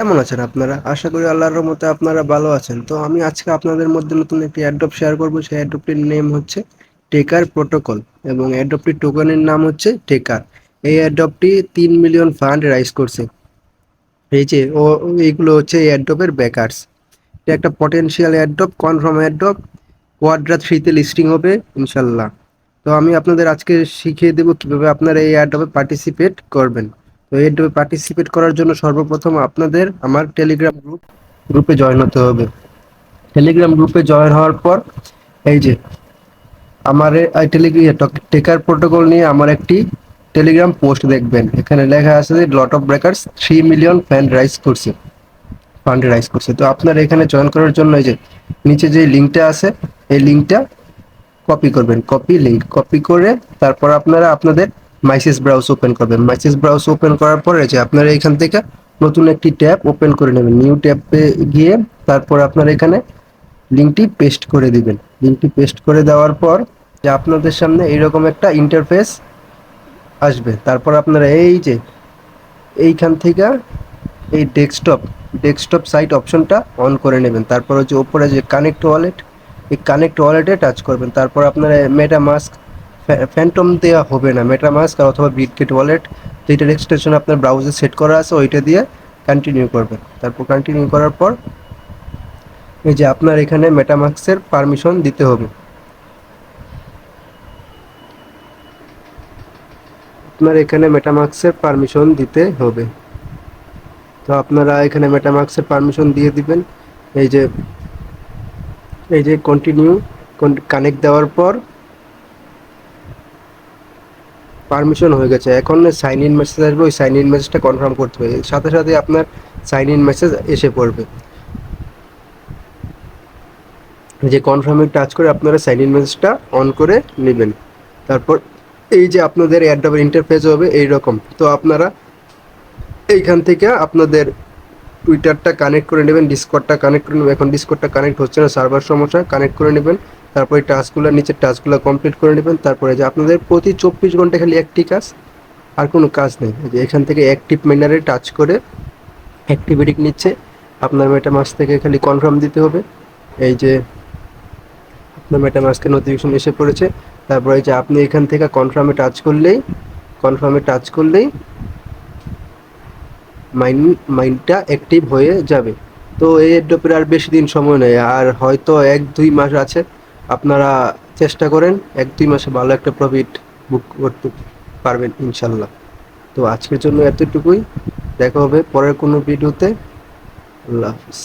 কেমন আছেন আপনারা? আশা করি আল্লাহর রহমতে আপনারা ভালো আছেন। তো আমি আজকে আপনাদের মধ্যে নতুন একটি অ্যাড্রপ শেয়ার করব। সেই অ্যাড্রপটির নেম হচ্ছে টেকার প্রোটোকল এবং অ্যাড্রপটির টোকেনের নাম হচ্ছে টেকার। এই অ্যাড্রপটি 3 মিলিয়ন ফান্ড রাইজ করছে। এই যে এইগুলো হচ্ছে এই অ্যাড্রপের ব্যাকার্স। এটা একটা পটেনশিয়াল অ্যাড্রপ, কনফার্ম অ্যাড্রপ, কোয়াড্রা 3 তে লিস্টিং হবে ইনশাল্লাহ। তো আমি আপনাদের আজকে শিখিয়ে দেব কিভাবে আপনারা এই অ্যাড্রপে পার্টিসিপেট করবেন। তো এই অ্যাড্রপে পার্টিসিপেট করার জন্য সর্বপ্রথম আপনাদের আমার টেলিগ্রাম গ্রুপে জয়েন হতে হবে। টেলিগ্রাম গ্রুপে জয়েন হওয়ার পর এই যে আমার এই টেকার প্রোটোকল নিয়ে আমার একটি টেলিগ্রাম পোস্ট দেখবেন। এখানে লেখা আছে যে lot of breakers 3 million fund rise করছে। তো আপনারা এখানে জয়েন করার জন্য এই যে নিচে যে লিঙ্কটা আছে, এই লিঙ্কটা কপি করবেন। কপি করে তারপর আপনারা আপনাদের মাইসেস ব্রাউজ ওপেন করবেন। মাইসেস ব্রাউজ ওপেন করার পরে যে আপনারা এখান থেকে নতুন একটি ট্যাব ওপেন করে নেবেন। নিউ ট্যাবে গিয়ে তারপর আপনারা এখানে লিঙ্কটি পেস্ট করে দিবেন। লিঙ্কটি পেস্ট করে দেওয়ার পর যে আপনাদের সামনে এইরকম একটা ইন্টারফেস আসবে। তারপর আপনারা এই যে এইখান থেকে এই ডেস্কটপ সাইট অপশনটা অন করে নেবেন। তারপর হচ্ছে উপরে যে কানেক্ট ওয়ালেট, এই কানেক্ট ওয়ালেটে টাচ করবেন। তারপর আপনার মেটামাস্ক, ফ্যান্টম দেওয়া হবে না, মেটামাস্ক অথবা বিটগেট ওয়ালেট যেটার এক্সটেনশন আপনার ব্রাউজারে সেট করা আছে ওইটা দিয়ে কন্টিনিউ করবেন। তারপর কন্টিনিউ করার পর এই যে আপনার এখানে মেটামাস্কের পারমিশন দিতে হবে। আপনার এখানে মেটামাস্কের পারমিশন দিতে হবে। তো আপনারা এখানে মেটামাস্কের পারমিশন দিয়ে দিবেন। এই যে কন্টিনিউ কানেক্ট দেওয়ার পর পারমিশন হয়ে গেছে। এখন সাইন ইন মেসেজ আসবে, ওই সাইন ইন মেসেজটা কনফার্ম করতে হবে। সাথে সাথে আপনার সাইন ইন মেসেজ এসে পড়বে। যে কনফার্মে টাচ করে আপনারা সাইন ইন মেসেজটা অন করে নেবেন। তারপর এই যে আপনাদের অ্যাড্রপের ইন্টারফেস হবে এই রকম। তো আপনারা এইখান থেকে আপনাদের টুইটারটা কানেক্ট করে নেবেন, ডিসকর্ডটা কানেক্ট করে নেবেন। এখন ডিসকর্ডটা কানেক্ট হচ্ছে না, সার্ভার সমস্যা, কানেক্ট করে নেবেন। তারপরে টাস্কগুলো নিচের টাস্কগুলো কমপ্লিট করে নেবেন। তারপরে যে আপনাদের প্রতি 24 ঘন্টা খালি একটি কাজ, আর কোনো কাজ নেই। যে এখান থেকে অ্যাক্টিভ ম্যানারে টাচ করে অ্যাক্টিভিটি নিচ্ছে। আপনার মেটামাস্ক থেকে খালি কনফার্ম দিতে হবে। এই যে আপনার মেটামাস্কের নোটিফিকেশন এসে পড়েছে। তারপরে এই যে আপনি এখান থেকে কনফার্মে টাচ করলেই মাইন্ডটা অ্যাক্টিভ হয়ে যাবে। তো এই এড্রপের আর বেশি দিন সময় নেই, আর হয়তো 1-2 মাস আছে। আপনারা চেষ্টা করেন 1-2 মাসে ভালো একটা প্রফিট বুক করতে পারবেন ইনশাল্লাহ। তো আজকের জন্য এতটুকুই। দেখা হবে পরের কোনো ভিডিওতে। আল্লাহ হাফিজ।